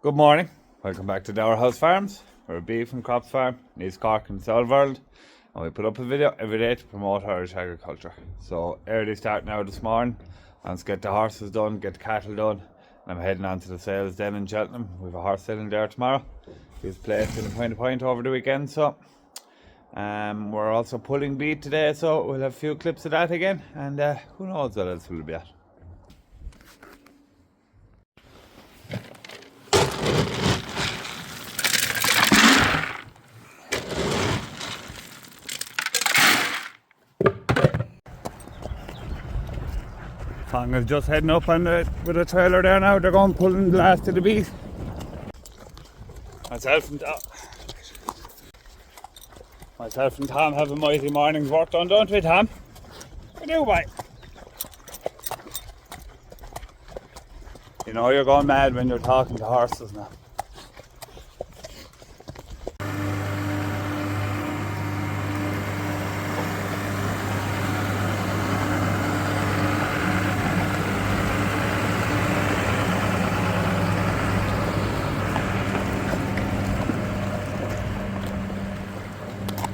Good morning, welcome back to Dower House Farms. We're a beef and crops farm in East Cork in the South World, and we put up a video every day to promote Irish agriculture. So early start now this morning, let's get the horses done, get the cattle done, and I'm heading on to the sales then in Cheltenham. We have a horse selling there tomorrow. He's placed in a point over the weekend, so we're also pulling Beet today, so we'll have a few clips of that again, and who knows what else we'll be at. Fong is just heading up on with a trailer there now. They're going pulling the last of the beef. Myself and Tom have a mighty morning's work done, don't we, Tom? We do, boy. You know you're going mad when you're talking to horses now.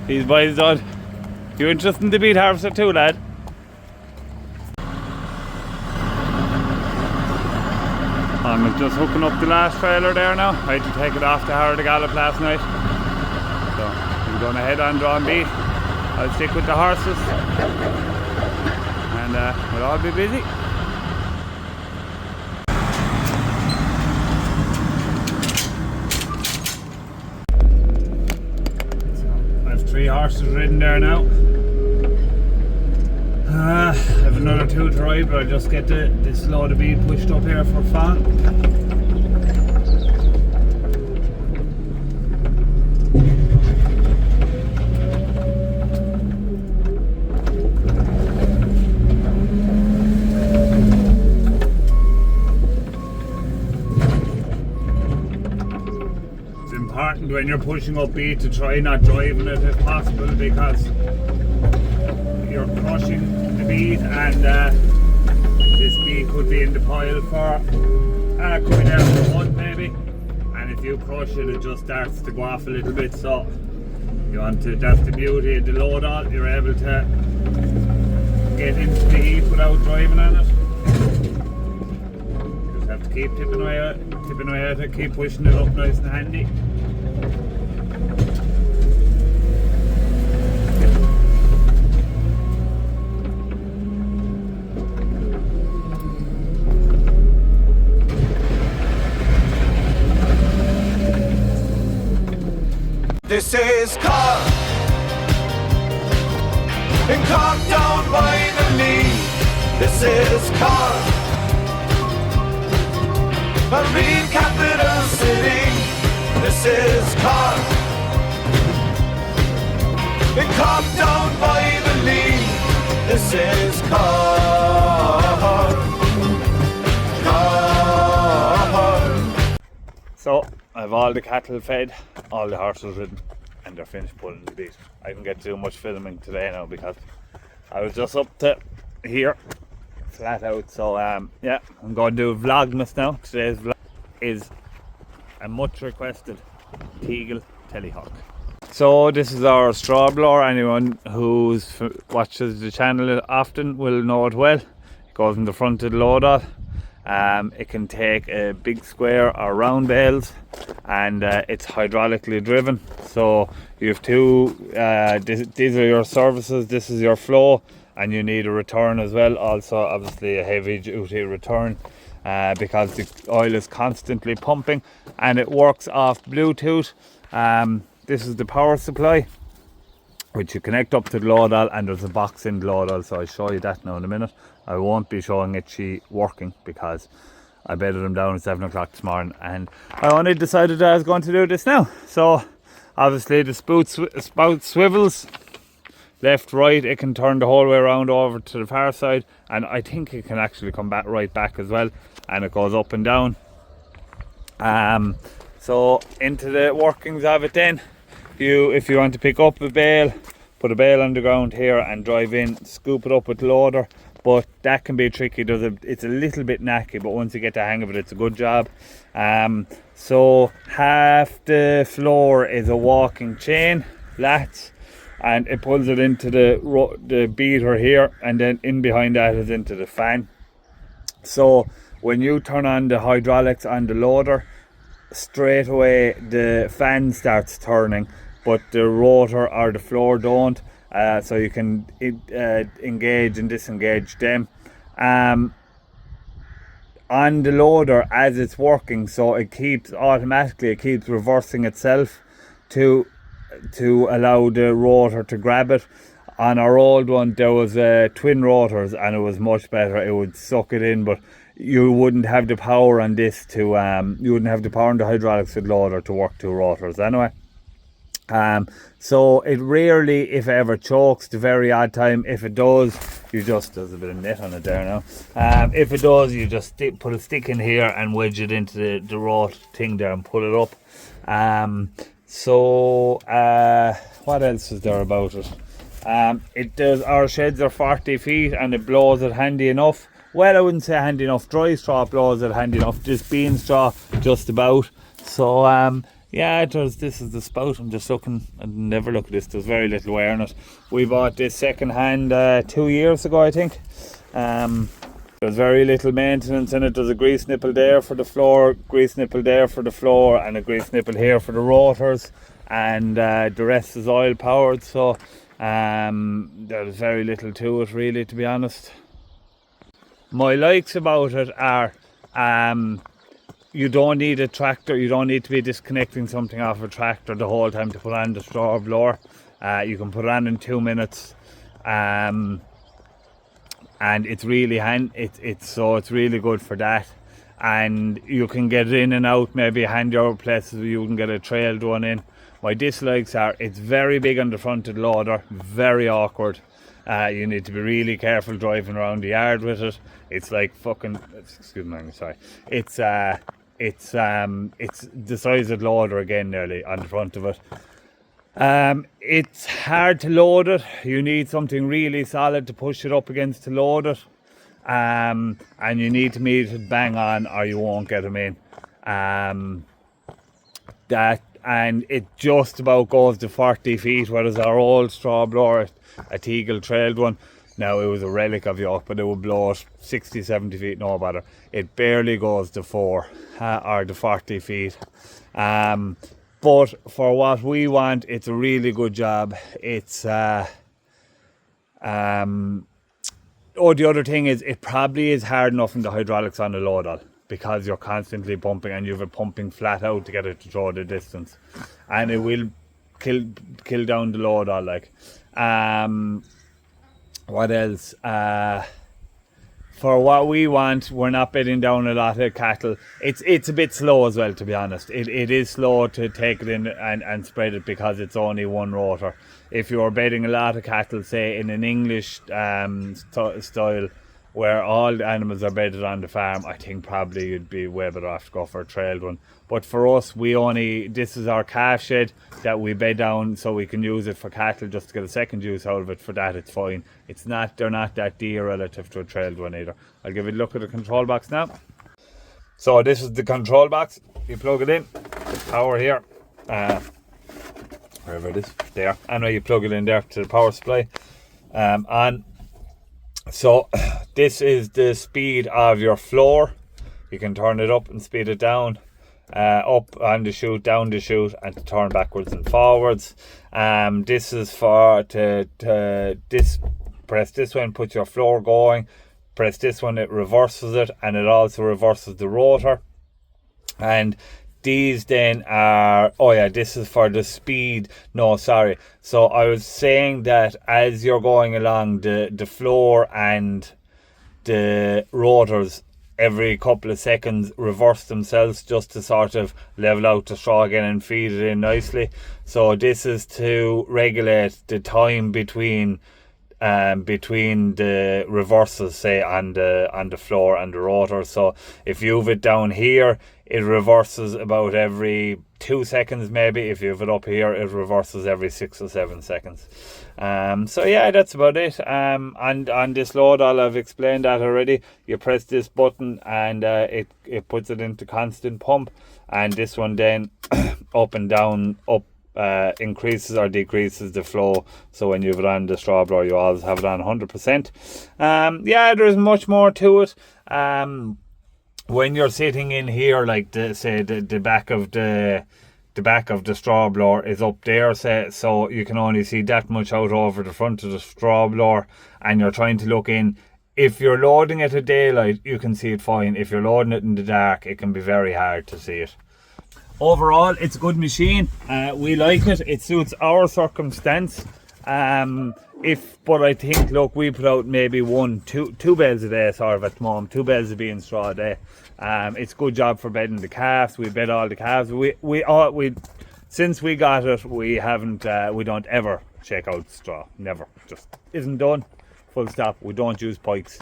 These boys done. You interested in the beet harvester too, lad? I'm just hooking up the last trailer there now. I had to take it off the Harrod Gallop last night. So I'm going to head on drawing beet. I'll stick with the horses and we'll all be busy. Three horses ridden there now. I have another two to ride, but I'll just get this load of beet pushed up here for fun. When you're pushing up beet to try not driving it if possible, because you're crushing the beet and this beet could be in the pile for could be there for a month maybe, and if you crush it, it just starts to go off a little bit. So you want to, that's the beauty of the load all, you're able to get into the heat without driving on it. You just have to keep tipping away at it, keep pushing it up nice and handy. This is Cork, in Cork down by the Lee. This is Cork, marine capital city. This is Cork, in Cork down by the Lee. This is Cork, Cork. So I have all the cattle fed, all the horses ridden, and they're finished pulling the beet. I didn't get too much filming today now because I was just up to here, flat out. So yeah, I'm going to do vlogmas now. Today's vlog is a much requested TEAGLE Telehawk. So this is our straw blower. Anyone who watches the channel often will know it well. It goes in the front of the load all. It can take a big square or round bales, and it's hydraulically driven. So you have two, these are your services, this is your flow, and you need a return as well. Also obviously a heavy duty return because the oil is constantly pumping, and it works off Bluetooth. This is the power supply, which you connect up to the load all, and there's a box in the load all, so I'll show you that now in a minute. I won't be showing it working because I bedded them down at 7 o'clock this morning, and I only decided that I was going to do this now. So obviously the spout swivels left, right. It can turn the whole way around over to the far side, and I think it can actually come back right back as well, and it goes up and down. So into the workings of it then, if you want to pick up a bale, put a bale on the ground here and drive in, scoop it up with the loader, but that can be tricky. It's a little bit knacky, but once you get the hang of it, it's a good job. So half the floor is a walking chain, lats, and it pulls it into the beater here, and then in behind that is into the fan. So when you turn on the hydraulics on the loader, straight away the fan starts turning, but the rotor or the floor don't. So you can engage and disengage them on the loader as it's working, so it keeps reversing itself to allow the rotor to grab it. On our old one there was twin rotors, and it was much better. It would suck it in, but you wouldn't have the power on this to you wouldn't have the power on the hydraulics loader to work 2 rotors anyway. So it rarely, if ever, chokes. The very odd time, if it does, there's a bit of net on it there now. If it does, you just put a stick in here and wedge it into the rot thing there and pull it up. What else is there about it? Our sheds are 40 feet and it blows it handy enough. Well, I wouldn't say handy enough. Dry straw blows it handy enough. Just bean straw, just about. So yeah, this is the spout. I'm just looking. I never look at this. There's very little wear on it. We bought this second hand 2 years ago, I think. There's very little maintenance in it. There's a grease nipple there for the floor, grease nipple there for the floor, and a grease nipple here for the rotors, and the rest is oil powered. So there's very little to it, really, to be honest. My likes about it are you don't need a tractor. You don't need to be disconnecting something off a tractor the whole time to put on the straw blower. You can put it on in 2 minutes, and it's really it's really good for that. And you can get it in and out, maybe handy over places where you can get a trailed one in. My dislikes are it's very big on the front of the loader, very awkward. You need to be really careful driving around the yard with it. It's like fucking, excuse me, I'm sorry. It's the size of the loader again, nearly on the front of it. It's hard to load it. You need something really solid to push it up against to load it. And you need to meet it bang on or you won't get them in. And it just about goes to 40 feet, whereas our old straw blower, a TEAGLE trailed one, now it was a relic of York, but it would blow it 60, 70 feet, no bother. It barely goes to 4 or to 40 feet. But for what we want, it's a really good job. It's the other thing is it probably is hard enough in the hydraulics on the loader, because you're constantly pumping and you have it pumping flat out to get it to throw the distance, and it will kill down the load all like. What else? For what we want, we're not bedding down a lot of cattle. It's a bit slow as well, to be honest. It is slow to take it in and spread it because it's only one rotor. If you're bedding a lot of cattle, say in an English style, where all the animals are bedded on the farm, I think probably you'd be way better off to go for a trailed one. But for us, this is our calf shed that we bed down so we can use it for cattle just to get a second use out of it. For that, it's fine. They're not that dear relative to a trailed one either. I'll give you a look at the control box now. So this is the control box. You plug it in, power here, wherever it is, there. Anyway, you plug it in there to the power supply. So this is the speed of your floor. You can turn it up and speed it down, up on the chute, down the chute, and to turn backwards and forwards. This is for press this one, put your floor going. Press this one, it reverses it, and it also reverses the rotor. And these then are, this is for the speed. No, sorry. So I was saying that as you're going along, the floor and the rotors every couple of seconds reverse themselves just to sort of level out the straw again and feed it in nicely. So this is to regulate the time between between the reversers, say on the floor and the rotor. So if you have it down here, it reverses about every 2 seconds maybe. If you have it up here, it reverses every 6 or 7 seconds. So yeah, that's about it. And on this load, I've explained that already. You press this button and it puts it into constant pump, and this one then up and down, increases or decreases the flow. So when you have it on the straw blower, you always have it on 100%. Yeah, there's much more to it. When you're sitting in here, like the back of the straw blower is up there, so you can only see that much out over the front of the straw blower, and you're trying to look in. If you're loading it at daylight, you can see it fine. If you're loading it in the dark, it can be very hard to see it. Overall, it's a good machine. We like it. It suits our circumstance. But I think, look, we put out maybe two bales a day, sort of, at the moment. 2 bales of bean straw a day. It's a good job for bedding the calves. We bed all the calves. We since we got it, we don't ever shake out straw. Never. Just isn't done. Full stop. We don't use pikes.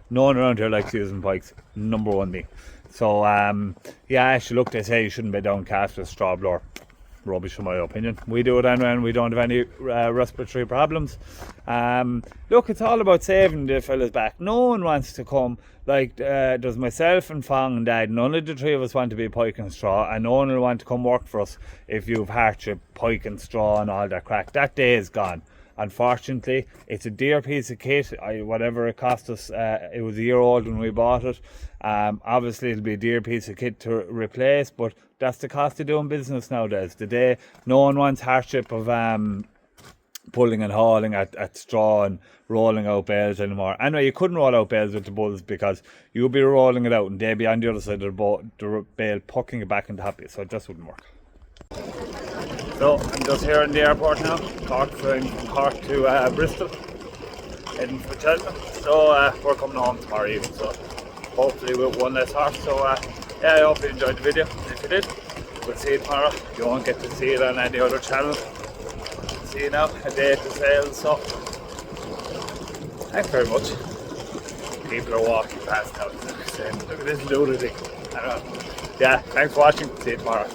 No one around here likes using pikes. Number one me. So yeah, actually, look, they say you shouldn't bed down calves with a straw blower. Rubbish in my opinion. We do it anyway, and we don't have any respiratory problems. Look, it's all about saving the fellas back. No one wants to come, like there's myself and Fong and Dad. None of the 3 of us want to be pike and straw, and no one will want to come work for us if you've hardship, pike and straw and all that crack. That day is gone. Unfortunately, it's a dear piece of kit. Whatever it cost us, it was a year old when we bought it. Obviously, it'll be a dear piece of kit to replace, but that's the cost of doing business nowadays. Today, no one wants hardship of pulling and hauling at straw and rolling out bales anymore. Anyway, you couldn't roll out bales with the bulls because you'll be rolling it out and they'll be on the other side of the bale, pucking it back into happy, so it just wouldn't work. So I'm just here in the airport now, flying from Cork to Bristol, heading for Cheltenham. So we're coming home tomorrow evening, so hopefully with one less horse. So yeah, I hope you enjoyed the video. If you did, we'll see you tomorrow. You won't get to see it on any other channel. See you now, a day to sail. So thanks very much. People are walking past now saying, look at this lunatic. I don't know. Yeah, thanks for watching. See you tomorrow.